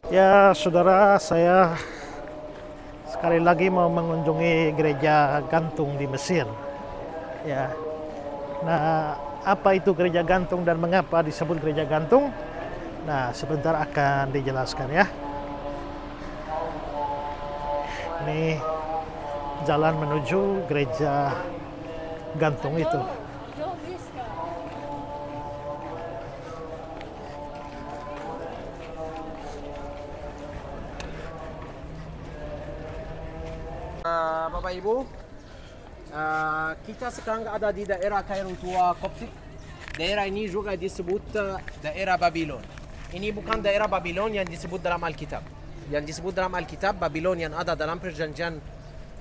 Ya, saudara, saya sekali lagi mau mengunjungi gereja gantung di Mesir. Ya, nah, apa itu gereja gantung dan mengapa disebut gereja gantung? Nah, sebentar akan dijelaskan ya. Ini jalan menuju gereja gantung itu. Bapak Ibu, kita sekarang ada di daerah Kairo Tua Koptik. Daerah ini juga disebut daerah Babylon. Ini bukan daerah Babylon yang disebut dalam Alkitab. Yang disebut dalam Alkitab, Babylon yang ada dalam perjanjian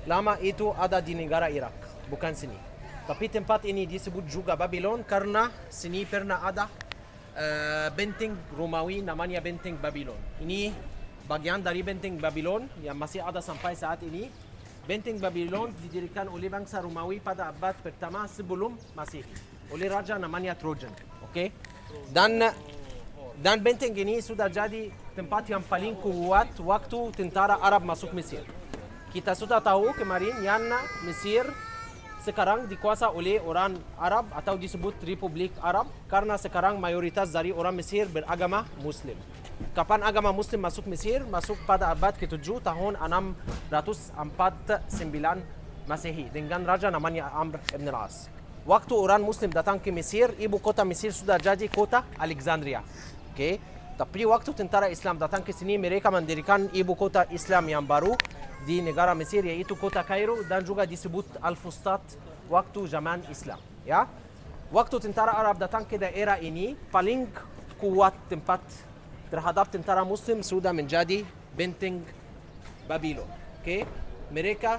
lama itu ada di negara Irak, bukan sini. Tapi tempat ini disebut juga Babylon karena sini pernah ada benteng Romawi namanya benteng Babylon. Ini bagian dari benteng Babylon yang masih ada sampai saat ini. Benteng Babylon didirikan oleh bangsa Romawi pada abad pertama sebelum Masehi oleh raja namanya Trojan. Oke? Dan benteng ini sudah jadi tempat yang paling kuat waktu tentara Arab masuk Mesir. Kita sudah tahu kemarin yang Mesir sekarang dikuasai oleh orang Arab atau disebut Republik Arab karena sekarang mayoritas dari orang Mesir beragama Muslim. Kapan agama Muslim masuk Mesir? Masuk pada abad ke-7 tahun 649 Masehi dengan raja namanya Amr ibn al-As. Waktu orang Muslim datang ke Mesir, ibu kota Mesir sudah jadi kota Alexandria. Oke? Tapi waktu tentara Islam datang ke sini, mereka mendirikan ibu kota Islam yang baru di negara Mesir, yaitu kota Kairo dan juga disebut Al-Fustat waktu zaman Islam. Ya? Waktu tentara Arab datang ke daerah ini, paling kuat tempat terhadap tentara Muslim sudah menjadi benteng Babylon. Okay? Mereka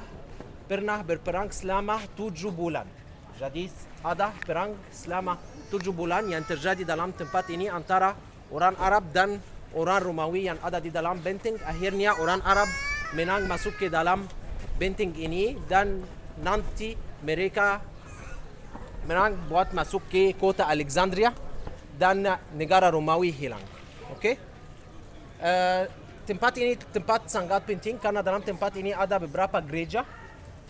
pernah berperang selama 7 bulan. Jadi ada perang selama 7 bulan yang terjadi dalam tempat ini antara orang Arab dan orang Romawi yang ada di dalam benteng. Akhirnya orang Arab menang masuk ke dalam benteng ini dan nanti mereka menang buat masuk ke kota Alexandria dan negara Romawi hilang. Oke? Tempat ini tempat sangat penting karena dalam tempat ini ada beberapa gereja.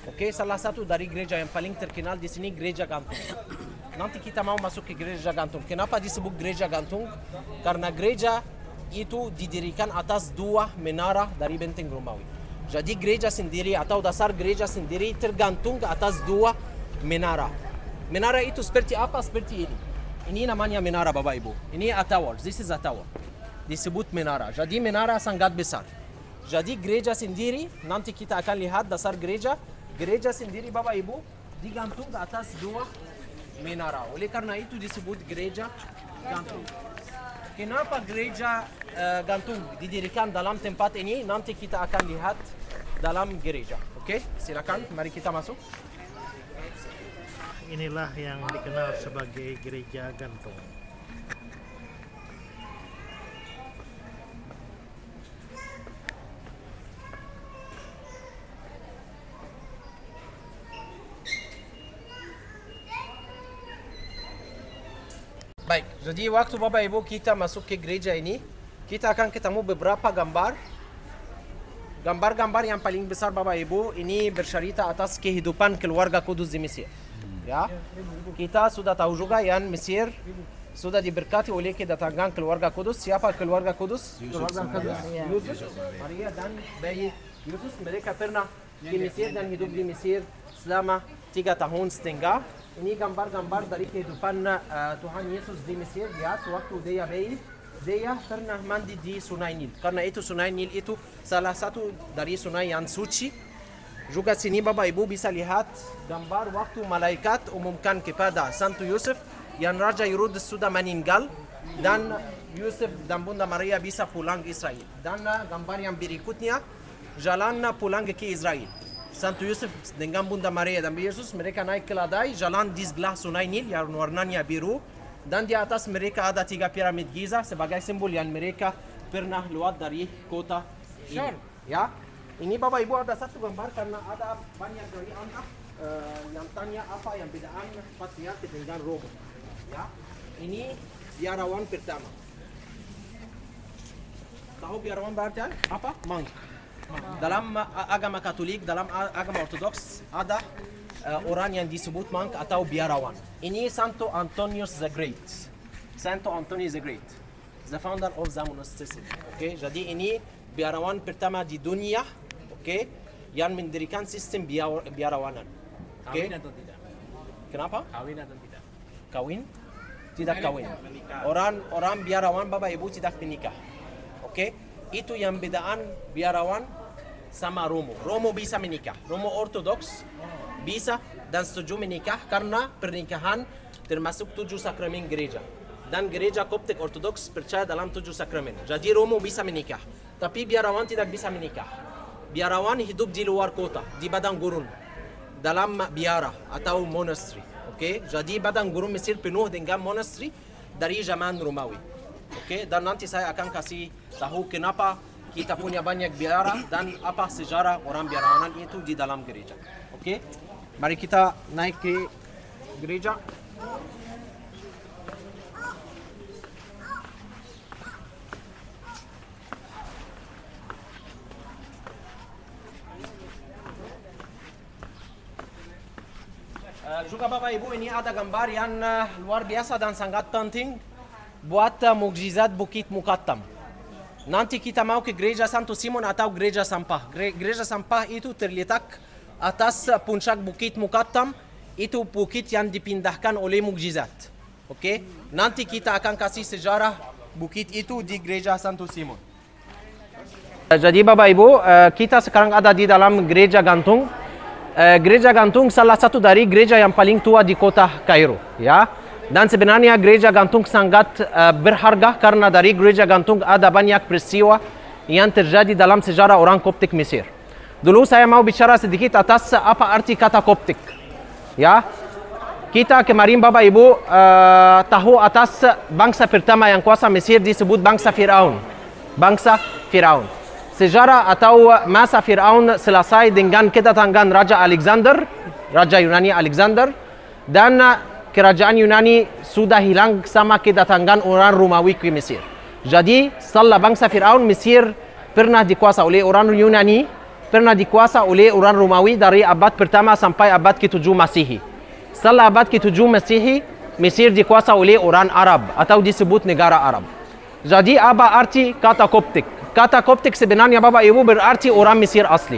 Oke, salah satu dari gereja yang paling terkenal di sini gereja gantung. Nanti kita mau masuk ke gereja gantung. Kenapa disebut gereja gantung? Karena gereja itu didirikan atas 2 menara dari benteng Romawi. Jadi gereja sendiri atau dasar gereja sendiri tergantung atas 2 menara. Menara itu seperti apa? Seperti ini. Ini namanya menara Bapak Ibu. Ini a tower. This is a tower. Disebut menara. Jadi menara sangat besar. Jadi gereja sendiri, nanti kita akan lihat dasar gereja. Gereja sendiri Bapak Ibu digantung ke atas 2 menara. Oleh karena itu disebut gereja gantung. Kenapa gereja gantung didirikan dalam tempat ini? Nanti kita akan lihat dalam gereja. Oke, silakan. Mari kita masuk. Inilah yang dikenal sebagai gereja gantung. Baik, jadi waktu Bapak Ibu kita masuk ke gereja ini, kita akan ketemu beberapa gambar. Gambar-gambar yang paling besar Bapak Ibu ini bercerita atas kehidupan keluarga kudus di Mesir. Ya, kita sudah tahu juga yang Mesir sudah diberkati oleh kedatangan keluarga kudus. Siapa keluarga kudus? Keluarga kudus. Yusuf, Maria dan bayi Yusuf. Mereka pernah di Mesir dan hidup di Mesir selama 3 tahun setengah. Ini gambar-gambar dari kehidupan Tuhan Yesus di Mesir. Lihat waktu dia bayi, dia pernah mandi di Sungai Nil. Karena itu Sungai Nil itu salah satu dari sungai yang suci. Juga sini Bapak Ibu bisa lihat gambar waktu malaikat umumkan kepada Santo Yusuf yang Raja Herodes sudah meninggal dan Yusuf dan Bunda Maria bisa pulang ke Israel. Dan gambar yang berikutnya jalan pulang ke Israel. Santo Yusuf dengan Bunda Maria dan Yesus mereka naik keledai jalan di sebelah Sungai Nil yang warnanya biru dan di atas mereka ada 3 piramid Giza sebagai simbol yang mereka pernah keluar dari kota ini. Ya, ini Bapak Ibu ada satu gambar karena ada banyak dari Anda yang tanya apa yang bedaan patriark dengan Roma. Ya, ini biarawan pertama. Tahu biarawan berarti apa? Monk. Dalam agama Katolik, dalam agama Ortodoks ada orang yang disebut monk atau biarawan. Ini Santo Antonius the Great. Santo Antonius the Great, the founder of the monasticism. Okay, jadi ini biarawan pertama di dunia, okay, yang mendirikan sistem biarawanan. Okay. Kawin atau tidak? Kenapa? Kawin atau tidak? Kawin? Tidak kawin. Orang biarawan Bapak Ibu tidak menikah. Oke? Itu yang bedaan biarawan sama Romo. Romo bisa menikah. Romo Ortodoks bisa dan setuju menikah karena pernikahan termasuk 7 sakramen gereja. Dan gereja Koptik Ortodoks percaya dalam 7 sakramen. Jadi Romo bisa menikah. Tapi biarawan tidak bisa menikah. Biarawan hidup di luar kota, di padang gurun, dalam biara atau monastery. Oke, jadi padang gurun Mesir penuh dengan monastery dari zaman Romawi. Oke, dan nanti saya akan kasih tahu kenapa kita punya banyak biara dan apa sejarah orang biarawanan itu di dalam gereja. Oke, mari kita naik ke gereja. Juga Bapak Ibu, ini ada gambar yang luar biasa dan sangat penting buat mukjizat Bukit Mukattam. Nanti kita mau ke gereja Santo Simon atau gereja Sampah. Gereja Sampah itu terletak atas puncak Bukit Mukattam. Itu bukit yang dipindahkan oleh mukjizat. Oke? Nanti kita akan kasih sejarah bukit itu di gereja Santo Simon. Jadi Bapak Ibu, kita sekarang ada di dalam gereja gantung. Gereja gantung salah satu dari gereja yang paling tua di kota Kairo, ya. Dan sebenarnya gereja gantung sangat berharga karena dari gereja gantung ada banyak peristiwa yang terjadi dalam sejarah orang Koptik Mesir. Dulu saya mau bicara sedikit atas apa arti kata Koptik, ya. Kita kemarin Bapak Ibu tahu atas bangsa pertama yang kuasa Mesir disebut bangsa Firaun. Bangsa Firaun. Sejarah atau masa Firaun selesai dengan kedatangan Raja Alexander, Raja Yunani Alexander, dan kerajaan Yunani sudah hilang sama kedatangan orang Romawi ke Mesir. Jadi setelah bangsa Firaun, Mesir pernah dikuasai oleh orang Yunani, pernah dikuasai oleh orang Romawi dari abad pertama sampai abad ke-7 Masehi. Setelah abad ke-7 Masehi, Mesir dikuasai oleh orang Arab atau disebut negara Arab. Jadi apa arti kata Koptik? Kata Koptik sebenarnya Bapak Ibu berarti orang Mesir asli.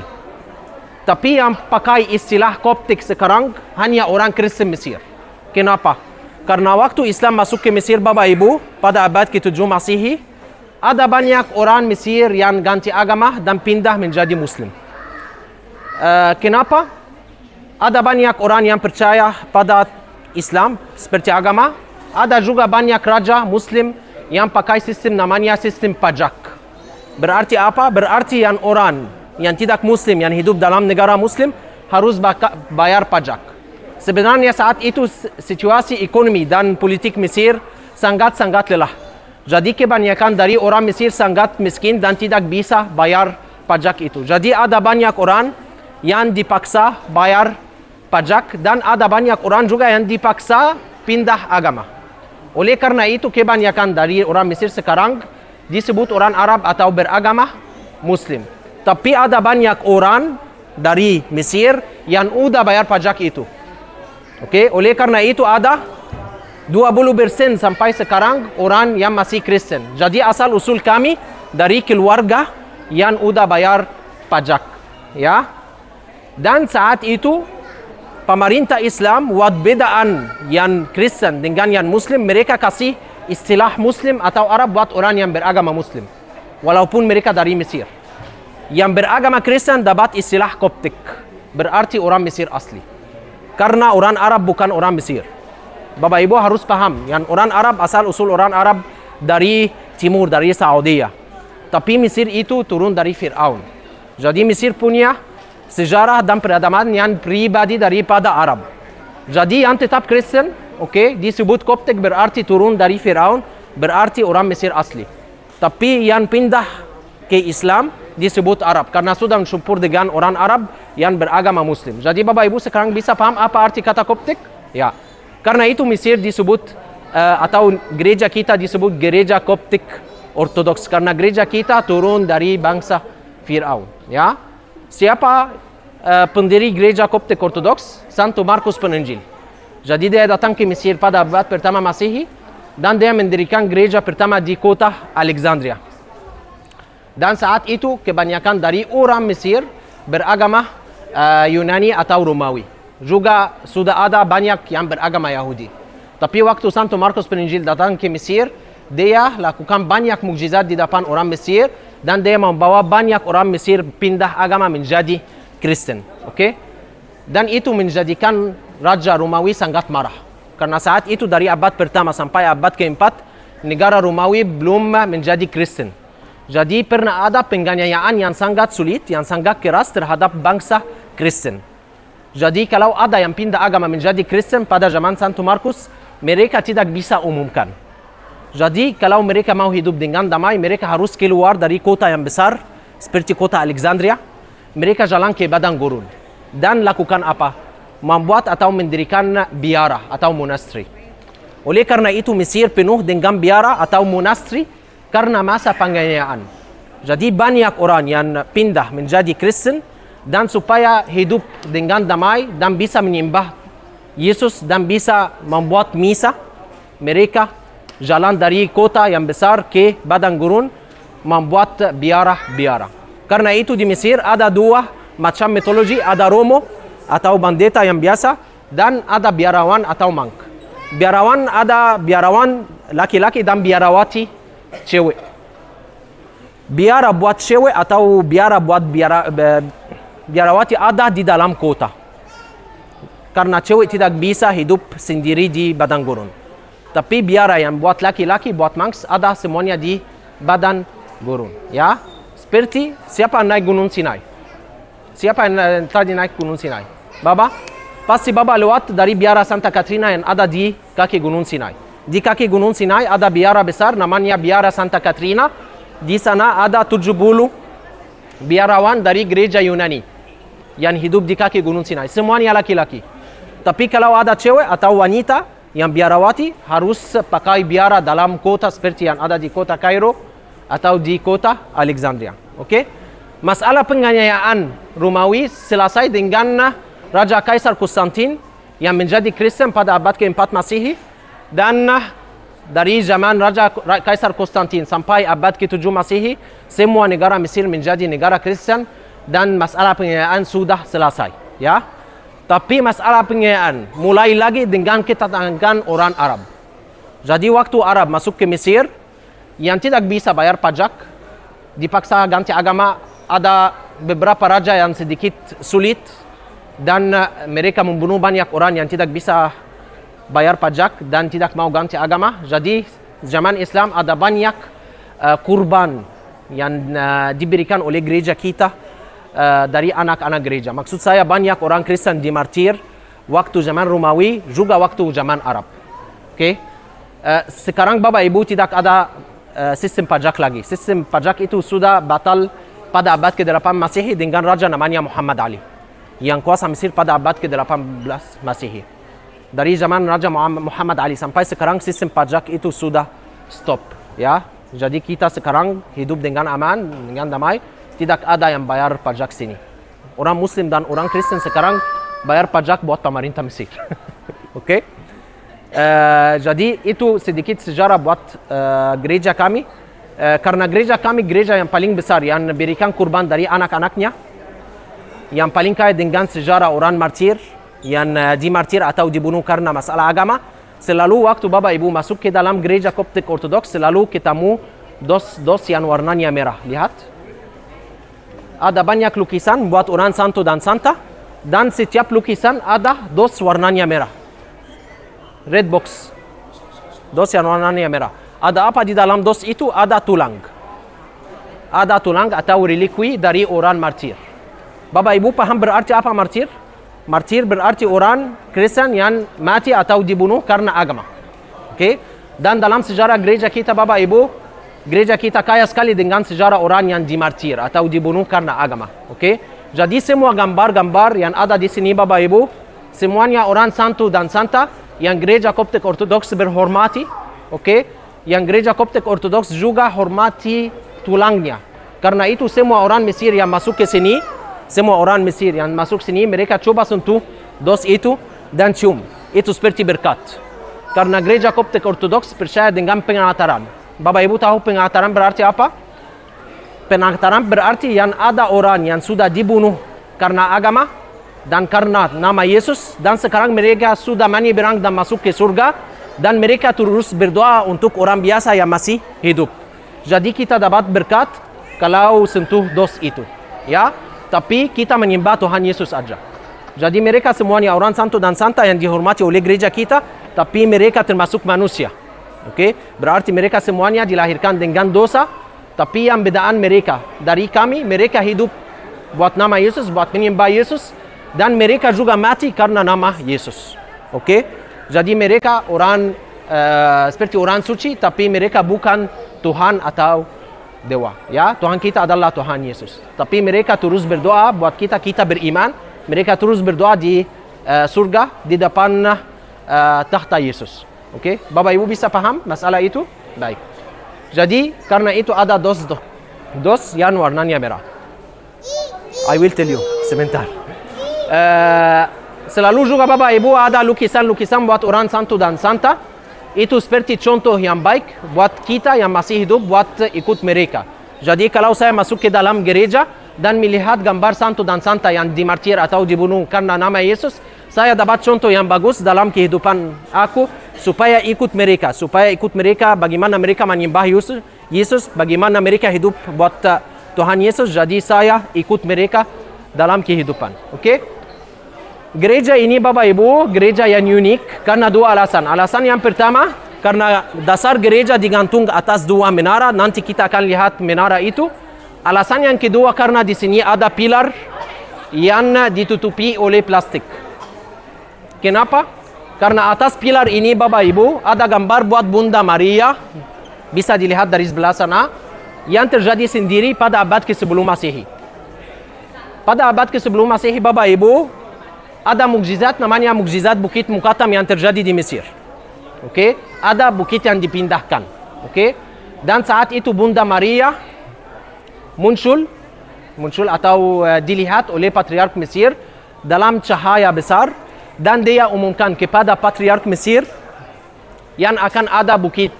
Tapi yang pakai istilah Koptik sekarang hanya orang Kristen Mesir. Kenapa? Karena waktu Islam masuk ke Mesir Bapak Ibu pada abad ke-7 Masehi, ada banyak orang Mesir yang ganti agama dan pindah menjadi Muslim. Kenapa? Ada banyak orang yang percaya pada Islam seperti agama. Ada juga banyak raja Muslim yang pakai sistem namanya sistem pajak. Berarti apa? Berarti yang orang yang tidak Muslim, yang hidup dalam negara Muslim harus bayar pajak. Sebenarnya saat itu situasi ekonomi dan politik Mesir sangat-sangat lelah. Jadi kebanyakan dari orang Mesir sangat miskin dan tidak bisa bayar pajak itu. Jadi ada banyak orang yang dipaksa bayar pajak dan ada banyak orang juga yang dipaksa pindah agama. Oleh karena itu kebanyakan dari orang Mesir sekarang disebut orang Arab atau beragama Muslim. Tapi ada banyak orang dari Mesir yang udah bayar pajak itu. Oke, oleh karena itu ada 20% sampai sekarang orang yang masih Kristen. Jadi asal usul kami dari keluarga yang udah bayar pajak, ya. Dan saat itu pemerintah Islam buat bedaan yang Kristen dengan yang Muslim, mereka kasih istilah Muslim atau Arab buat orang yang beragama Muslim, walaupun mereka dari Mesir. Yang beragama Kristen dapat istilah Koptik, berarti orang Mesir asli. Karena orang Arab bukan orang Mesir. Bapak Ibu harus paham, yang orang Arab asal usul orang Arab dari timur, dari Saudi. Tapi Mesir itu turun dari Firaun. Jadi Mesir punya sejarah dan peradaban yang pribadi daripada Arab. Jadi yang tetap Kristen, oke, disebut Koptik berarti turun dari Firaun, berarti orang Mesir asli. Tapi yang pindah ke Islam disebut Arab karena sudah mencampur dengan orang Arab yang beragama Muslim. Jadi Bapak Ibu sekarang bisa paham apa arti kata Koptik? Ya. Karena itu Mesir disebut atau gereja kita disebut gereja Koptik Ortodoks karena gereja kita turun dari bangsa Firaun. Ya, siapa pendiri gereja Koptik Ortodoks? Santo Markus Penginjil. Jadi dia datang ke Mesir pada abad pertama Masehi dan dia mendirikan gereja pertama di kota Alexandria. Dan saat itu kebanyakan dari orang Mesir beragama Yunani atau Romawi. Juga sudah ada banyak yang beragama Yahudi. Tapi waktu Santo Markus Penginjil datang ke Mesir, dia lakukan banyak mukjizat di depan orang Mesir dan dia membawa banyak orang Mesir pindah agama menjadi Kristen. Oke? Dan itu menjadikan Raja Romawi sangat marah. Karena saat itu dari abad pertama sampai abad keempat, negara Romawi belum menjadi Kristen. Jadi pernah ada penganiayaan yang sangat sulit, yang sangat keras terhadap bangsa Kristen. Jadi kalau ada yang pindah agama menjadi Kristen pada zaman Santo Markus, mereka tidak bisa umumkan. Jadi kalau mereka mau hidup dengan damai, mereka harus keluar dari kota yang besar, seperti kota Alexandria. Mereka jalan ke padang gurun. Dan lakukan apa? Membuat atau mendirikan biara atau monasteri. Oleh karena itu Mesir penuh dengan biara atau monasteri karena masa penganiayaan. Jadi banyak orang yang pindah menjadi Kristen dan supaya hidup dengan damai dan bisa menyembah Yesus dan bisa membuat misa, mereka jalan dari kota yang besar ke padang gurun membuat biara-biara. Karena itu di Mesir ada dua macam mitologi, ada Romo atau pendeta yang biasa dan ada biarawan atau monk. Biarawan ada biarawan laki-laki dan biarawati cewek. Biara buat cewek atau biara buat biarawati ada di dalam kota. Karena cewek tidak bisa hidup sendiri di padang gurun. Tapi biara yang buat laki-laki, buat monks ada semuanya di padang gurun. Ya, seperti siapa naik Gunung Sinai? Siapa yang tadi naik Gunung Sinai? Baba? Pasti Baba lewat dari biara Santa Katrina yang ada di kaki Gunung Sinai. Di kaki Gunung Sinai ada biara besar namanya biara Santa Katrina. Di sana ada 70 biarawan dari gereja Yunani yang hidup di kaki Gunung Sinai. Semuanya laki-laki. Tapi kalau ada cewek atau wanita yang biarawati harus pakai biara dalam kota seperti yang ada di kota Kairo atau di kota Alexandria. Oke? Masalah penganiayaan Romawi selesai dengan Raja Kaisar Konstantin yang menjadi Kristen pada abad ke-4 Masehi. Dan dari zaman Raja Kaisar Konstantin sampai abad ke-7 Masehi, semua negara Mesir menjadi negara Kristen dan masalah penganiayaan sudah selesai. Ya? Tapi masalah penganiayaan mulai lagi dengan kedatangan orang Arab. Jadi waktu Arab masuk ke Mesir, yang tidak bisa bayar pajak, dipaksa ganti agama, ada beberapa raja yang sedikit sulit, dan mereka membunuh banyak orang yang tidak bisa bayar pajak dan tidak mau ganti agama. Jadi zaman Islam ada banyak kurban yang diberikan oleh gereja kita dari anak-anak gereja. Maksud saya banyak orang Kristen dimartir waktu zaman Romawi juga waktu zaman Arab. Oke? Sekarang Bapak Ibu tidak ada sistem pajak lagi. Sistem pajak itu sudah batal pada abad ke-8 Masehi dengan raja namanya Muhammad Ali yang kuasa Mesir pada abad ke-18 Masehi. Dari zaman Raja Muhammad Ali sampai sekarang sistem pajak itu sudah stop. Ya, jadi kita sekarang hidup dengan aman, dengan damai. Tidak ada yang bayar pajak sini. Orang Muslim dan orang Kristen sekarang bayar pajak buat pemerintah Mesir. Oke? Jadi itu sedikit sejarah buat gereja kami. Karena gereja kami gereja yang paling besar yang berikan kurban dari anak-anaknya, yang paling kaya dengan sejarah orang martir yang dimartir atau dibunuh karena masalah agama. Selalu waktu Bapak Ibu masuk ke dalam gereja Koptik Ortodoks, selalu ketemu dos yang warnanya merah. Lihat, ada banyak lukisan buat orang santo dan santa, dan setiap lukisan ada dos warnanya merah. Red box, dos yang warnanya merah. Ada apa di dalam dos itu? Ada tulang. Ada tulang atau relikwi dari orang martir. Bapak Ibu paham berarti apa martir? Martir berarti orang Kristen yang mati atau dibunuh karena agama. Oke? Dan dalam sejarah gereja kita Bapak Ibu, gereja kita kaya sekali dengan sejarah orang yang dimartir atau dibunuh karena agama. Oke? Jadi semua gambar-gambar yang ada di sini Bapak Ibu, semuanya orang santo dan santa yang gereja Koptik Ortodoks berhormati. Oke? yang gereja Koptik Ortodoks juga hormati tulangnya. Karena itu semua orang Mesir yang masuk ke sini, mereka coba sentuh dos itu dan cium. Itu seperti berkat. Karena gereja Koptik Ortodoks percaya dengan pengataran. Bapak Ibu tahu pengataran berarti apa? Pengataran berarti yang ada orang yang sudah dibunuh karena agama dan karena nama Yesus, dan sekarang mereka sudah menyeberang dan masuk ke surga, dan mereka terus berdoa untuk orang biasa yang masih hidup. Jadi kita dapat berkat kalau sentuh dos itu, ya. Tapi kita menyembah Tuhan Yesus aja. Jadi mereka semuanya orang santo dan santa yang dihormati oleh gereja kita, tapi mereka termasuk manusia. Oke, berarti mereka semuanya dilahirkan dengan dosa, tapi yang bedaan mereka dari kami, mereka hidup buat nama Yesus, buat menyembah Yesus, dan mereka juga mati karena nama Yesus. Oke, jadi mereka orang seperti orang suci, tapi mereka bukan Tuhan atau dewa. Ya, Tuhan kita adalah Tuhan Yesus. Tapi mereka terus berdoa buat kita, kita beriman. Mereka terus berdoa di surga di depan tahta Yesus. Oke, Bapak Ibu bisa paham masalah itu? Baik. Jadi karena itu ada dos yang warnanya merah. I will tell you sebentar. Selalu juga Bapak Ibu ada lukisan-lukisan buat orang santo dan santa. Itu seperti contoh yang baik buat kita yang masih hidup buat ikut mereka. Jadi kalau saya masuk ke dalam gereja dan melihat gambar santo dan santa yang dimartir atau dibunuh karena nama Yesus, saya dapat contoh yang bagus dalam kehidupan aku supaya ikut mereka bagaimana mereka menyembah Yesus, bagaimana mereka hidup buat Tuhan Yesus. Jadi saya ikut mereka dalam kehidupan. Oke? Gereja ini Bapak Ibu, gereja yang unik karena dua alasan. Alasan yang pertama, karena dasar gereja digantung atas dua menara, nanti kita akan lihat menara itu. Alasan yang kedua, karena di sini ada pilar yang ditutupi oleh plastik. Kenapa? Karena atas pilar ini Bapak Ibu ada gambar buat Bunda Maria, bisa dilihat dari sebelah sana, yang terjadi sendiri pada abad ke sebelum Masehi. Pada abad ke sebelum Masehi Bapak Ibu, ada mukjizat namanya mukjizat Bukit Mukatam yang terjadi di Mesir. Oke, ada bukit yang dipindahkan. Oke, dan saat itu Bunda Maria muncul atau dilihat oleh Patriark Mesir dalam cahaya besar, dan dia umumkan kepada Patriark Mesir yang akan ada bukit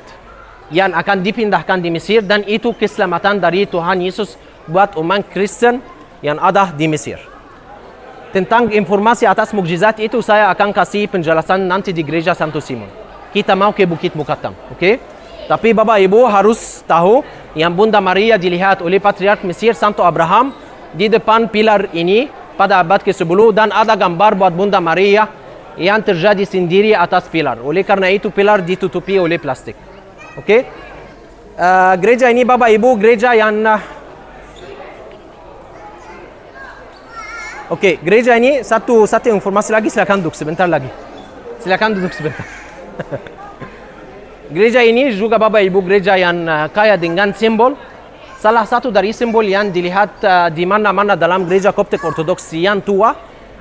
yang akan dipindahkan di Mesir, dan itu keselamatan dari Tuhan Yesus buat umat Kristen yang ada di Mesir. Tentang informasi atas mukjizat itu saya akan kasih penjelasan nanti di Gereja Santo Simon. Kita mau ke Bukit Mukatam, oke? Tapi Bapak Ibu harus tahu yang Bunda Maria dilihat oleh Patriark Mesir Santo Abraham di depan pilar ini pada abad ke-10, dan ada gambar buat Bunda Maria yang terjadi sendiri atas pilar. Oleh karena itu pilar ditutupi oleh plastik. Oke? Gereja ini Bapak Ibu gereja yang Oke, gereja ini satu informasi lagi, silakan duduk sebentar lagi. Silakan duduk sebentar. Gereja ini juga Bapak Ibu gereja yang kaya dengan simbol. Salah satu dari simbol yang dilihat di mana-mana dalam gereja Koptik Ortodoks yang tua,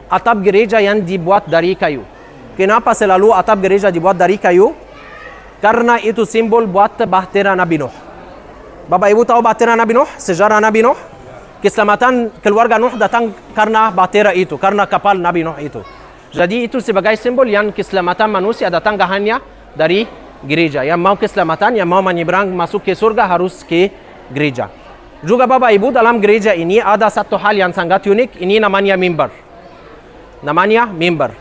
atap gereja yang dibuat dari kayu. Kenapa selalu atap gereja dibuat dari kayu? Karena itu simbol buat bahtera Nabi Nuh. Bapak Ibu tahu bahtera Nabi Nuh? Sejarah Nabi Nuh? Keselamatan keluarga Nuh datang karena bahtera itu, karena kapal Nabi Nuh itu. Jadi itu sebagai simbol yang keselamatan manusia datang hanya dari gereja. Yang mau keselamatan, yang mau menyeberang masuk ke surga harus ke gereja. Juga Bapak Ibu dalam gereja ini ada satu hal yang sangat unik, ini namanya mimbar. Namanya mimbar.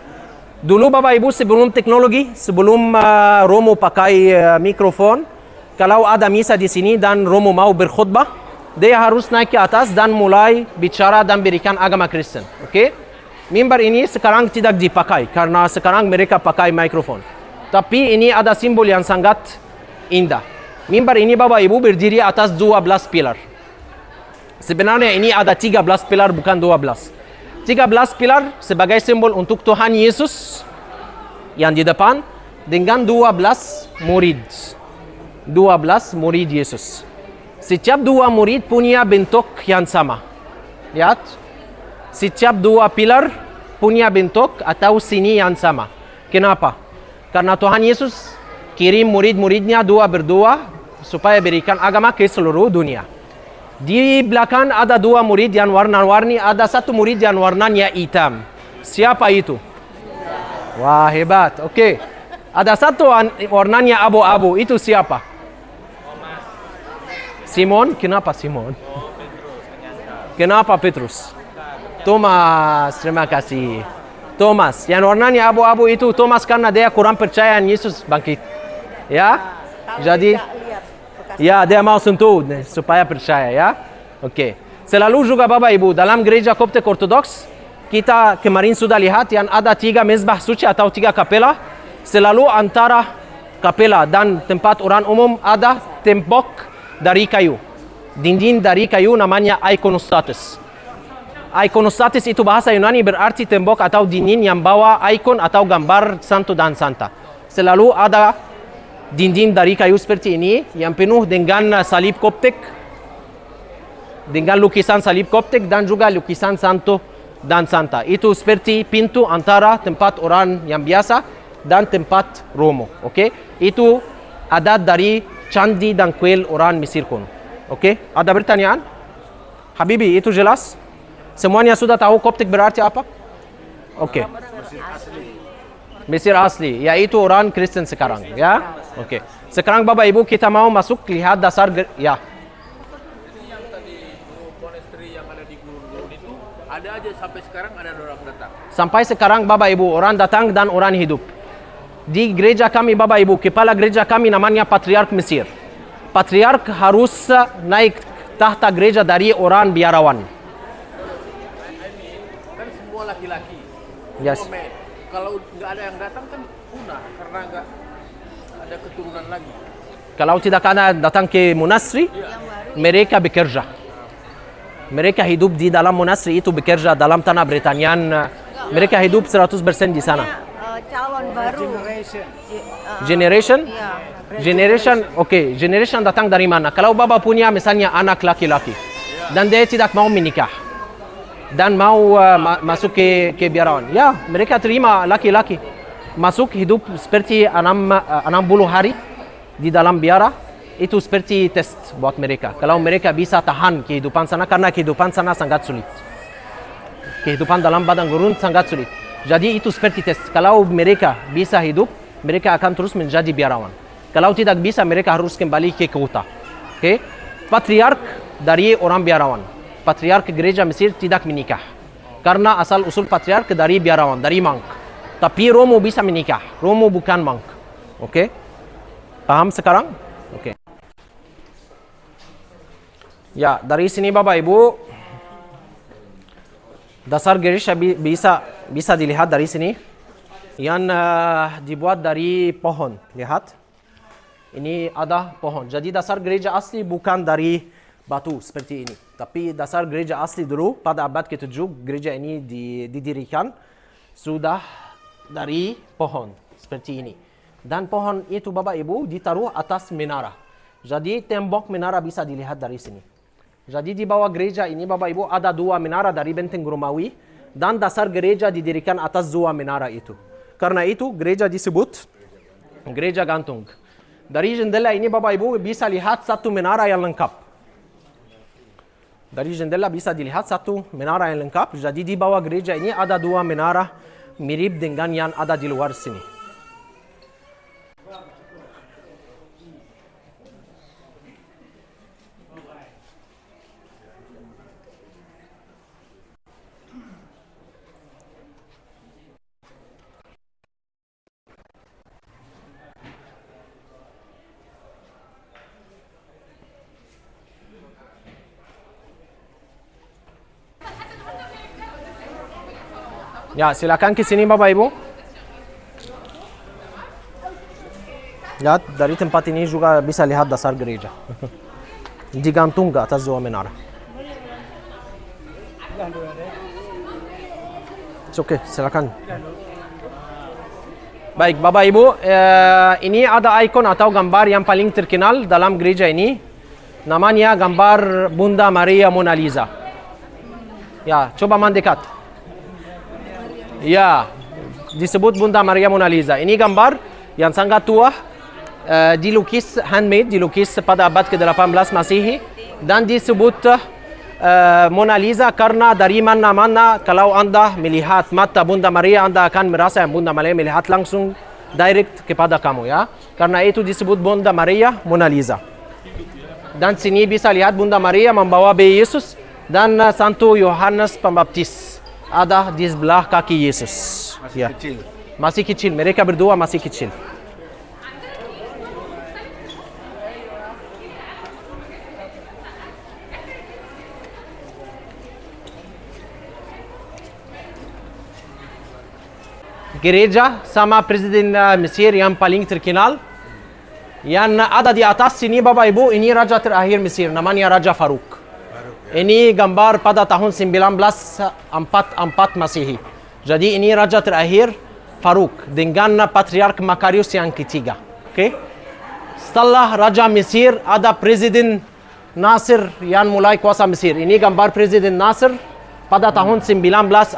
Dulu Bapak Ibu sebelum teknologi, sebelum Romo pakai mikrofon, kalau ada misa di sini dan Romo mau berkhutbah, dia harus naik ke atas dan mulai bicara dan berikan agama Kristen. Oke? Mimbar ini sekarang tidak dipakai karena sekarang mereka pakai mikrofon. Tapi ini ada simbol yang sangat indah. Mimbar ini Bapak Ibu berdiri atas 12 pilar. Sebenarnya ini ada 13 pilar bukan 12. 13 pilar sebagai simbol untuk Tuhan Yesus yang di depan dengan 12 murid. 12 murid Yesus. Setiap dua murid punya bentuk yang sama. Lihat. Setiap dua pilar punya bentuk atau sini yang sama. Kenapa? Karena Tuhan Yesus kirim murid-muridnya dua berdua supaya berikan agama ke seluruh dunia. Di belakang ada dua murid yang warna-warni, ada satu murid yang warnanya hitam. Siapa itu? Wah, hebat. Oke. Ada satu warnanya abu-abu. Itu siapa? Simon. Kenapa Simon? Kenapa Petrus? Thomas. Terima kasih. Thomas. Yang warnanya abu-abu itu Thomas karena dia kurang percaya Yesus bangkit. Ya? Jadi ya, dia mau sentuh supaya percaya ya. Oke. Selalu juga Bapak Ibu, dalam gereja Koptik Ortodoks, kita kemarin sudah lihat yang ada 3 mezbah suci atau 3 kapela. Selalu antara kapela dan tempat orang umum ada tembok dari kayu. Dinding dari kayu namanya ikonostasis. Ikonostasis itu bahasa Yunani berarti tembok atau dinding yang bawa ikon atau gambar santo dan santa. Selalu ada dinding dari kayu seperti ini yang penuh dengan salib Koptik, dengan lukisan salib Koptik dan juga lukisan santo dan santa. Itu seperti pintu antara tempat orang yang biasa dan tempat Romo. Oke? Itu adat dari candi dan kuil orang Mesir kuno. Oke? Ada pertanyaan? Habibi, itu jelas? Semuanya sudah tahu Koptik berarti apa? Oke. Mesir asli, yaitu orang Kristen sekarang, ya. Oke. Sekarang Bapak Ibu kita mau masuk lihat dasar ya. Yang tadi monasteri yang ada di gurun-gurun itu ada aja sampai sekarang ada orang datang. Sampai sekarang Bapak Ibu orang datang dan orang hidup. Di gereja kami Bapak Ibu, kepala gereja kami namanya Patriark Mesir. Patriark harus naik tahta gereja dari orang biarawan. Kan semua laki-laki. Yes. Semua men. Kalau nggak ada yang datang kan punah karena nggak ada keturunan lagi. Kalau tidak ada datang ke monasteri, mereka bekerja. Mereka hidup di dalam monasteri itu bekerja dalam tanah Britanian. Mereka hidup 100% di sana. Calon baru. Generation? Iya. Generation, oke. Generation datang dari mana? Kalau Bapak punya misalnya anak laki-laki dan dia tidak mau menikah dan mau masuk ke biarawan, ya mereka terima laki-laki masuk hidup seperti 60 hari di dalam biara. Itu seperti tes buat mereka. Kalau mereka bisa tahan kehidupan sana, karena kehidupan sana sangat sulit. Kehidupan dalam padang gurun sangat sulit. Jadi itu seperti tes. Kalau mereka bisa hidup, mereka akan terus menjadi biarawan. Kalau tidak bisa, mereka harus kembali ke kota. Oke? Patriark dari orang biarawan. Patriark gereja Mesir tidak menikah. Karena asal usul patriark dari biarawan, dari monk. Tapi Romo bisa menikah. Romo bukan monk. Oke? Paham sekarang? Oke. Ya, dari sini Bapak Ibu, dasar gereja bisa dilihat dari sini. Yang dibuat dari pohon. Lihat. Ini ada pohon. Jadi dasar gereja asli bukan dari batu seperti ini. Tapi dasar gereja asli dulu pada abad ke-7 gereja ini didirikan sudah dari pohon seperti ini. Dan pohon itu Bapak Ibu ditaruh atas menara. Jadi tembok menara bisa dilihat dari sini. Jadi di bawah gereja ini Bapak Ibu ada 2 menara dari benteng Romawi dan dasar gereja didirikan atas 2 menara itu. Karena itu gereja disebut gereja gantung. Dari jendela ini Bapak Ibu bisa lihat satu menara yang lengkap. Dari jendela bisa dilihat satu menara yang lengkap. Jadi di bawah gereja ini ada 2 menara mirip dengan yang ada di luar sini. Ya, silakan ke sini Bapak Ibu. Ya, dari tempat ini juga bisa lihat dasar gereja. Digantung ke atas 2 menara. Oke, silakan. Baik, Bapak Ibu, ini ada ikon atau gambar yang paling terkenal dalam gereja ini. Namanya gambar Bunda Maria Mona Lisa. Ya, coba mendekat. Ya, disebut Bunda Maria Mona Lisa. Ini gambar yang sangat tua dilukis handmade, dilukis pada abad ke-18 Masehi dan disebut Mona Lisa karena dari mana-mana kalau Anda melihat mata Bunda Maria, Anda akan merasa yang Bunda Maria melihat langsung direct kepada kamu ya. Karena itu disebut Bunda Maria Mona Lisa. Dan sini bisa lihat Bunda Maria membawa bayi Yesus dan Santo Yohanes Pembaptis ada di sebelah kaki Yesus. Masih kecil. Masih kecil, mereka berdua masih kecil. Gereja sama Presiden Mesir yang paling terkenal. Yang ada di atas sini Bapak Ibu, ini Raja terakhir Mesir, namanya Raja Farouk. Ini gambar pada tahun 1944 Masehi. Jadi ini Raja terakhir Farouk dengan Patriark Makarius yang ketiga. Okay? Setelah Raja Mesir ada Presiden Nasir yang mulai kuasa Mesir. Ini gambar Presiden Nasir pada tahun 1965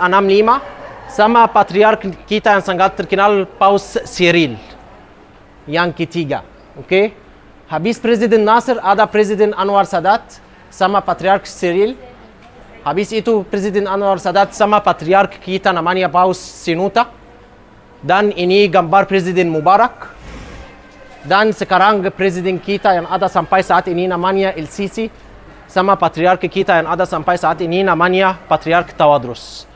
sama Patriark kita yang sangat terkenal Paus Cyril yang ketiga. Oke, habis Presiden Nasir ada Presiden Anwar Sadat sama Patriark Cyril. Habis itu Presiden Anwar Sadat sama Patriark kita namanya Paus Sinuta. Dan ini gambar Presiden Mubarak. Dan sekarang Presiden kita yang ada sampai saat ini namanya El Sisi sama Patriark kita yang ada sampai saat ini namanya Patriark Tawadros.